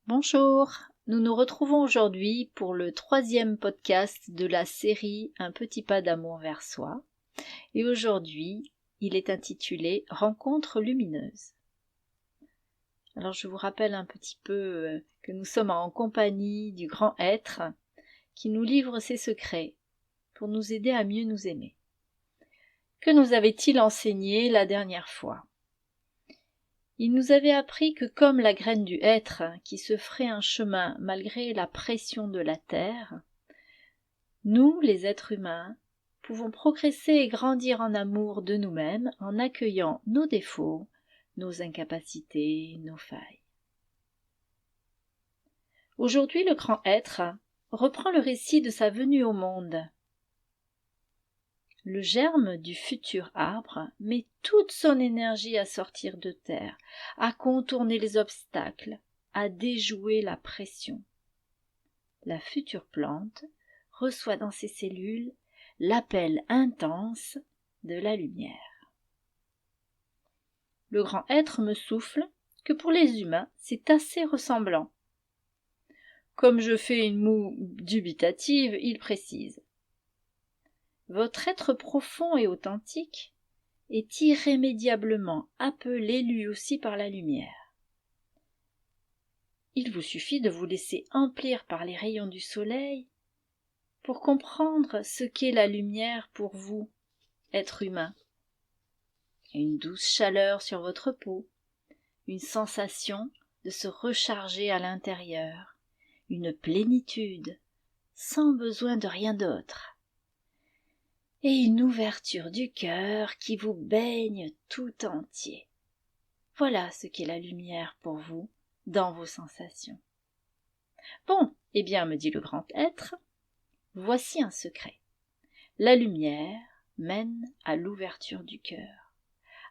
Bonjour, nous nous retrouvons aujourd'hui pour le 3e podcast de la série Un petit pas d'amour vers soi. Et aujourd'hui, il est intitulé Rencontre lumineuse. Alors je vous rappelle un petit peu que nous sommes en compagnie du grand être qui nous livre ses secrets pour nous aider à mieux nous aimer. Que nous avait-il enseigné la dernière fois ? Il nous avait appris que comme la graine du hêtre qui se ferait un chemin malgré la pression de la terre, nous, les êtres humains, pouvons progresser et grandir en amour de nous-mêmes en accueillant nos défauts, nos incapacités, nos failles. Aujourd'hui, le grand être reprend le récit de sa venue au monde. Le germe du futur arbre met toute son énergie à sortir de terre, à contourner les obstacles, à déjouer la pression. La future plante reçoit dans ses cellules l'appel intense de la lumière. Le grand être me souffle que pour les humains, c'est assez ressemblant. Comme je fais une moue dubitative, il précise. Votre être profond et authentique est irrémédiablement appelé lui aussi par la lumière. Il vous suffit de vous laisser emplir par les rayons du soleil pour comprendre ce qu'est la lumière pour vous, être humain. Une douce chaleur sur votre peau, une sensation de se recharger à l'intérieur, une plénitude sans besoin de rien d'autre. Et une ouverture du cœur qui vous baigne tout entier. Voilà ce qu'est la lumière pour vous dans vos sensations. Bon, eh bien, me dit le grand être, voici un secret. La lumière mène à l'ouverture du cœur,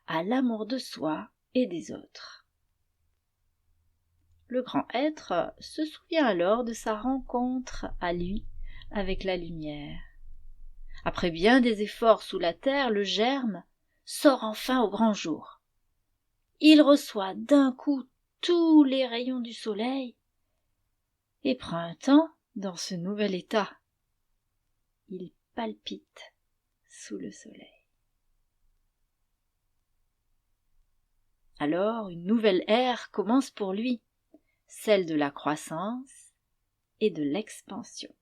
à l'amour de soi et des autres. Le grand être se souvient alors de sa rencontre à lui avec la lumière. Après bien des efforts sous la terre, le germe sort enfin au grand jour. Il reçoit d'un coup tous les rayons du soleil et prend un temps dans ce nouvel état. Il palpite sous le soleil. Alors une nouvelle ère commence pour lui, celle de la croissance et de l'expansion.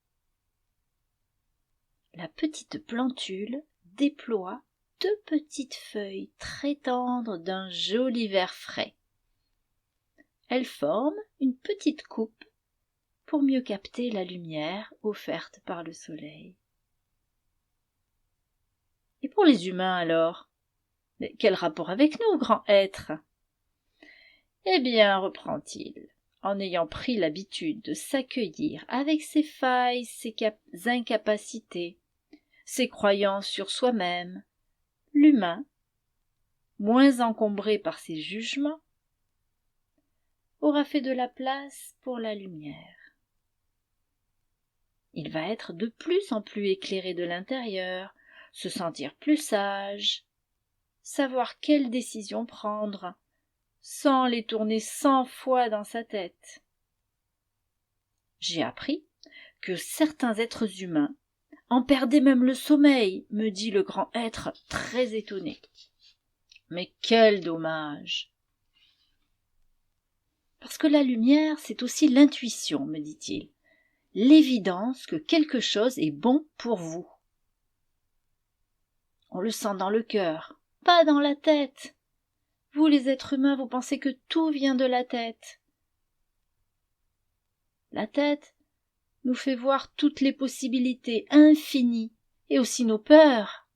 La petite plantule déploie 2 petites feuilles très tendres d'un joli vert frais. Elles forment une petite coupe pour mieux capter la lumière offerte par le soleil. Et pour les humains alors, quel rapport avec nous, grand être ? Eh bien, reprend-il, en ayant pris l'habitude de s'accueillir avec ses failles, ses incapacités, ses croyances sur soi-même, l'humain, moins encombré par ses jugements, aura fait de la place pour la lumière. Il va être de plus en plus éclairé de l'intérieur, se sentir plus sage, savoir quelles décisions prendre, sans les tourner 100 fois dans sa tête. J'ai appris que certains êtres humains en perdaient même le sommeil, me dit le grand être très étonné. Mais quel dommage! Parce que la lumière, c'est aussi l'intuition, me dit-il, l'évidence que quelque chose est bon pour vous. On le sent dans le cœur, pas dans la tête. Vous, les êtres humains, vous pensez que tout vient de la tête. La tête nous fait voir toutes les possibilités infinies et aussi nos peurs.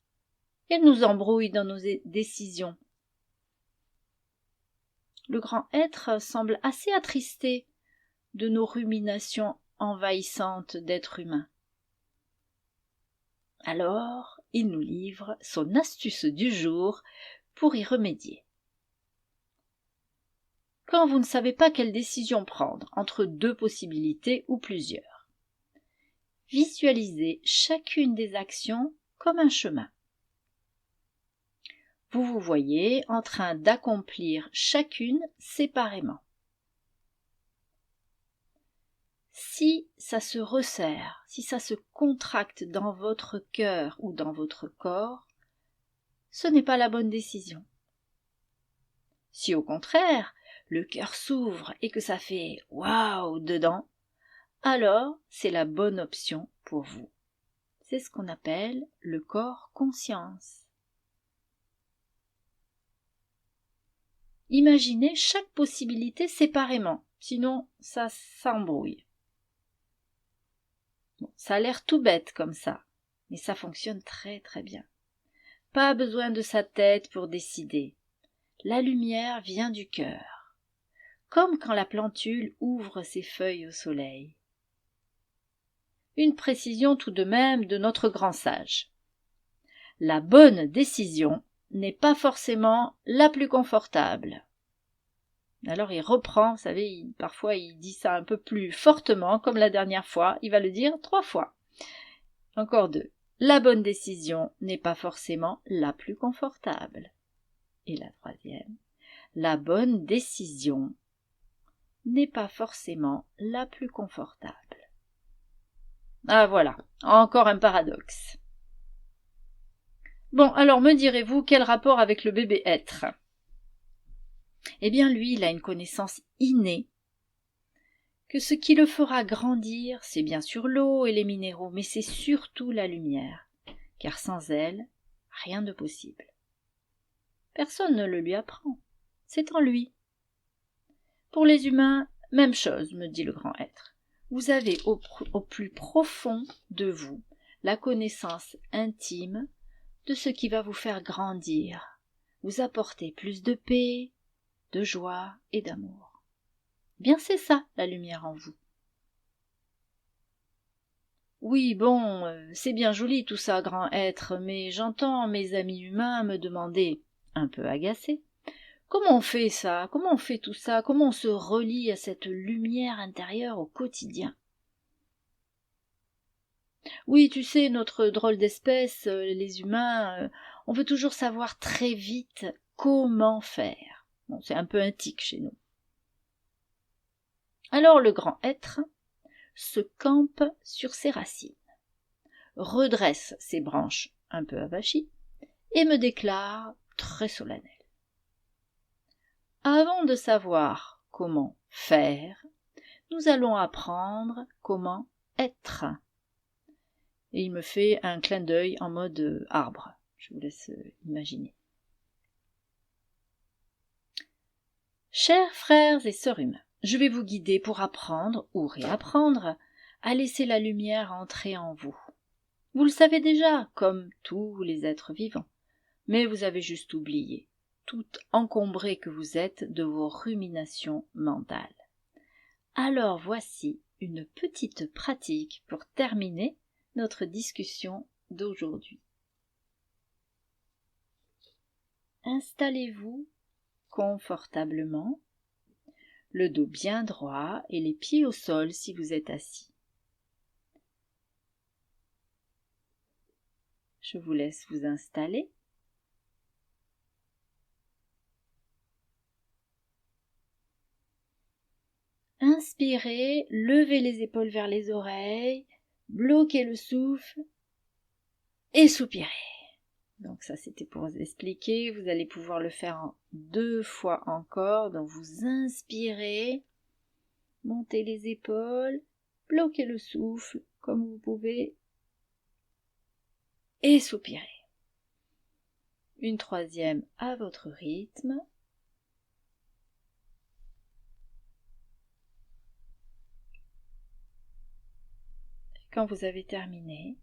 Elle nous embrouille dans nos décisions. Le grand être semble assez attristé de nos ruminations envahissantes d'êtres humains. Alors, il nous livre son astuce du jour pour y remédier. Quand vous ne savez pas quelle décision prendre entre 2 possibilités ou plusieurs, visualisez chacune des actions comme un chemin. Vous vous voyez en train d'accomplir chacune séparément. Si ça se resserre, si ça se contracte dans votre cœur ou dans votre corps, ce n'est pas la bonne décision. Si au contraire, le cœur s'ouvre et que ça fait « waouh » dedans, alors c'est la bonne option pour vous. C'est ce qu'on appelle le corps conscience. Imaginez chaque possibilité séparément, sinon ça s'embrouille. Bon, ça a l'air tout bête comme ça, mais ça fonctionne très très bien. Pas besoin de sa tête pour décider. La lumière vient du cœur, comme quand la plantule ouvre ses feuilles au soleil. Une précision tout de même de notre grand sage. La bonne décision n'est pas forcément la plus confortable. Alors il reprend, vous savez, parfois il dit ça un peu plus fortement, comme la dernière fois, il va le dire 3 fois. Encore 2. La bonne décision n'est pas forcément la plus confortable. Et la 3e, la bonne décision n'est pas forcément la plus confortable. Ah voilà, encore un paradoxe. Bon, alors me direz-vous, quel rapport avec le bébé être ? Eh bien lui, il a une connaissance innée que ce qui le fera grandir, c'est bien sûr l'eau et les minéraux, mais c'est surtout la lumière, car sans elle, rien de possible. Personne ne le lui apprend, c'est en lui. Pour les humains, même chose, me dit le grand être. Vous avez au plus profond de vous la connaissance intime de ce qui va vous faire grandir, vous apporter plus de paix, de joie et d'amour. Bien c'est ça, la lumière en vous. Oui, bon, c'est bien joli tout ça, grand être, mais j'entends mes amis humains me demander, un peu agacés, comment on fait ça? Comment on fait tout ça? Comment on se relie à cette lumière intérieure au quotidien? Oui, tu sais, notre drôle d'espèce, les humains, on veut toujours savoir très vite comment faire. Bon, c'est un peu un tic chez nous. Alors le grand être se campe sur ses racines, redresse ses branches un peu avachies et me déclare très solennel. Avant de savoir comment faire, nous allons apprendre comment être. Et il me fait un clin d'œil en mode arbre. Je vous laisse imaginer. Chers frères et sœurs humains, je vais vous guider pour apprendre ou réapprendre à laisser la lumière entrer en vous. Vous le savez déjà, comme tous les êtres vivants, mais vous avez juste oublié, tout encombré que vous êtes de vos ruminations mentales. Alors voici une petite pratique pour terminer notre discussion d'aujourd'hui. Installez-vous confortablement, le dos bien droit et les pieds au sol si vous êtes assis. Je vous laisse vous installer. Inspirez, levez les épaules vers les oreilles, bloquez le souffle et soupirez. Donc ça c'était pour vous expliquer, vous allez pouvoir le faire en 2 fois encore. Donc vous inspirez, montez les épaules, bloquez le souffle comme vous pouvez et soupirez. Une 3e à votre rythme. Quand vous avez terminé,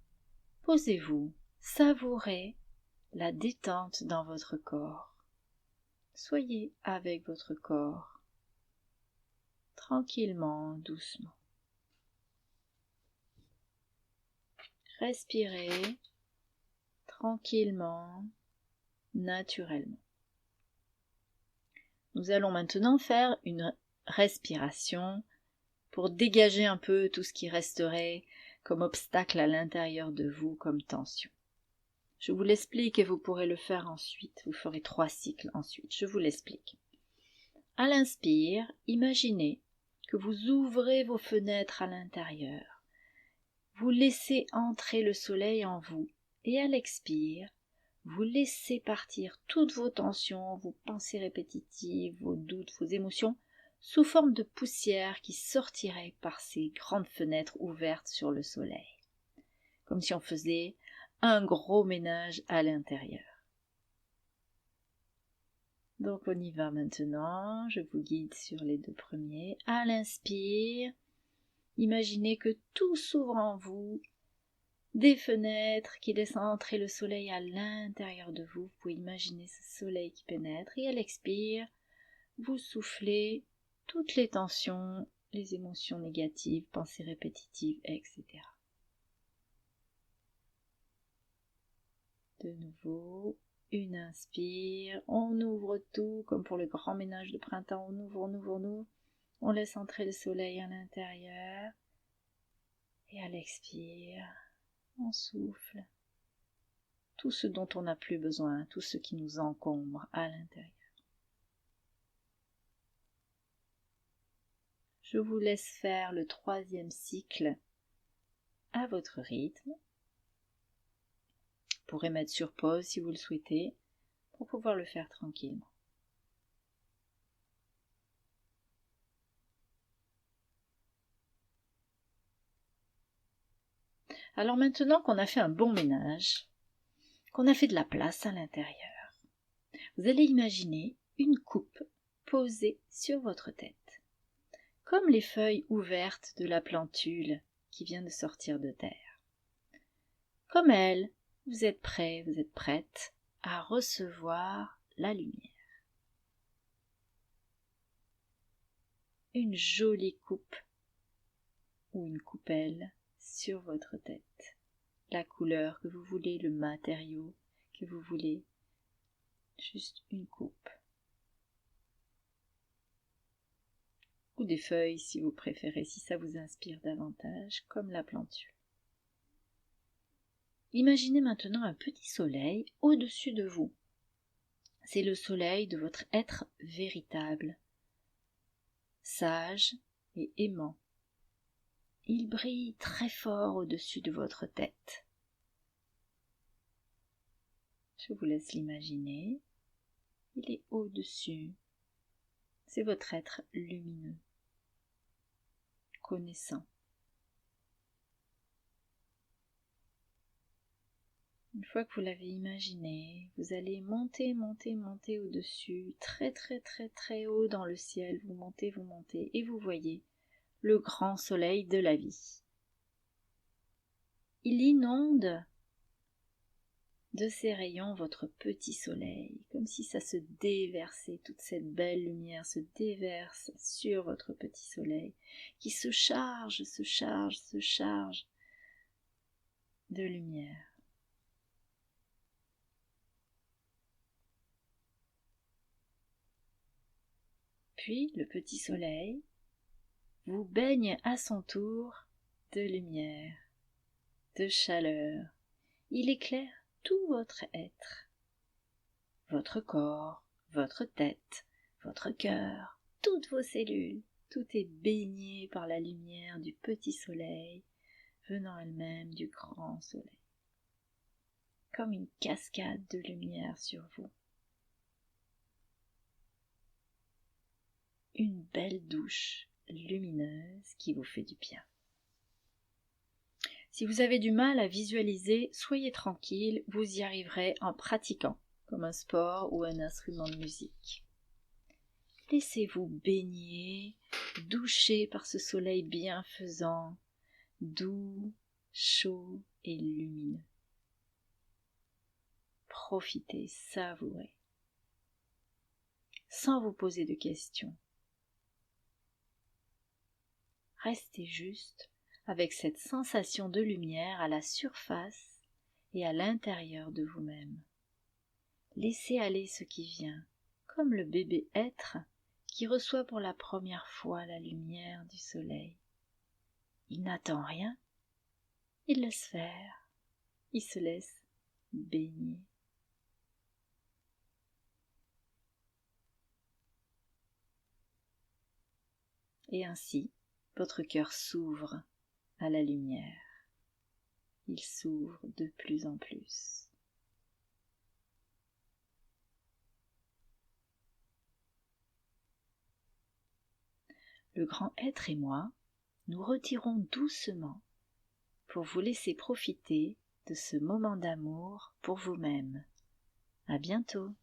posez-vous, savourez la détente dans votre corps. Soyez avec votre corps, tranquillement, doucement. Respirez tranquillement, naturellement. Nous allons maintenant faire une respiration pour dégager un peu tout ce qui resterait comme obstacle à l'intérieur de vous, comme tension. Je vous l'explique et vous pourrez le faire ensuite. Vous ferez 3 cycles ensuite. Je vous l'explique. À l'inspire, imaginez que vous ouvrez vos fenêtres à l'intérieur. Vous laissez entrer le soleil en vous et à l'expire, vous laissez partir toutes vos tensions, vos pensées répétitives, vos doutes, vos émotions, sous forme de poussière qui sortirait par ces grandes fenêtres ouvertes sur le soleil, comme si on faisait un gros ménage à l'intérieur. Donc on y va maintenant, je vous guide sur les 2 premiers. À l'inspire, imaginez que tout s'ouvre en vous, des fenêtres qui laissent entrer le soleil à l'intérieur de vous. Vous pouvez imaginer ce soleil qui pénètre et à l'expire, vous soufflez toutes les tensions, les émotions négatives, pensées répétitives, etc. De nouveau, une inspire, on ouvre tout comme pour le grand ménage de printemps, on ouvre, on laisse entrer le soleil à l'intérieur et à l'expire, on souffle tout ce dont on n'a plus besoin, tout ce qui nous encombre à l'intérieur. Je vous laisse faire le 3e cycle à votre rythme. Vous pourrez mettre sur pause si vous le souhaitez pour pouvoir le faire tranquillement. Alors maintenant qu'on a fait un bon ménage, qu'on a fait de la place à l'intérieur, vous allez imaginer une coupe posée sur votre tête, comme les feuilles ouvertes de la plantule qui vient de sortir de terre. Comme elle, vous êtes prêt, vous êtes prête à recevoir la lumière. Une jolie coupe ou une coupelle sur votre tête. La couleur que vous voulez, le matériau que vous voulez, juste une coupe. Ou des feuilles si vous préférez, si ça vous inspire davantage, comme la plantule. Imaginez maintenant un petit soleil au-dessus de vous. C'est le soleil de votre être véritable, sage et aimant. Il brille très fort au-dessus de votre tête. Je vous laisse l'imaginer. Il est au-dessus. C'est votre être lumineux, connaissant. Une fois que vous l'avez imaginé, vous allez monter au-dessus, très haut dans le ciel. Vous montez et vous voyez le grand soleil de la vie. Il inonde de ses rayons votre petit soleil, comme si ça se déversait, toute cette belle lumière se déverse sur votre petit soleil, qui se charge de lumière. Puis le petit soleil vous baigne à son tour de lumière, de chaleur. Il éclaire tout votre être, votre corps, votre tête, votre cœur, toutes vos cellules. Tout est baigné par la lumière du petit soleil, venant elle-même du grand soleil, comme une cascade de lumière sur vous. Une belle douche lumineuse qui vous fait du bien. Si vous avez du mal à visualiser, soyez tranquille, vous y arriverez en pratiquant, comme un sport ou un instrument de musique. Laissez-vous baigner, doucher par ce soleil bienfaisant, doux, chaud et lumineux. Profitez, savourez, sans vous poser de questions. Restez juste avec cette sensation de lumière à la surface et à l'intérieur de vous-même. Laissez aller ce qui vient, comme le bébé être qui reçoit pour la première fois la lumière du soleil. Il n'attend rien, il laisse faire, il se laisse baigner. Et ainsi, votre cœur s'ouvre à la lumière. Il s'ouvre de plus en plus. Le grand être et moi, nous retirons doucement pour vous laisser profiter de ce moment d'amour pour vous-même. À bientôt.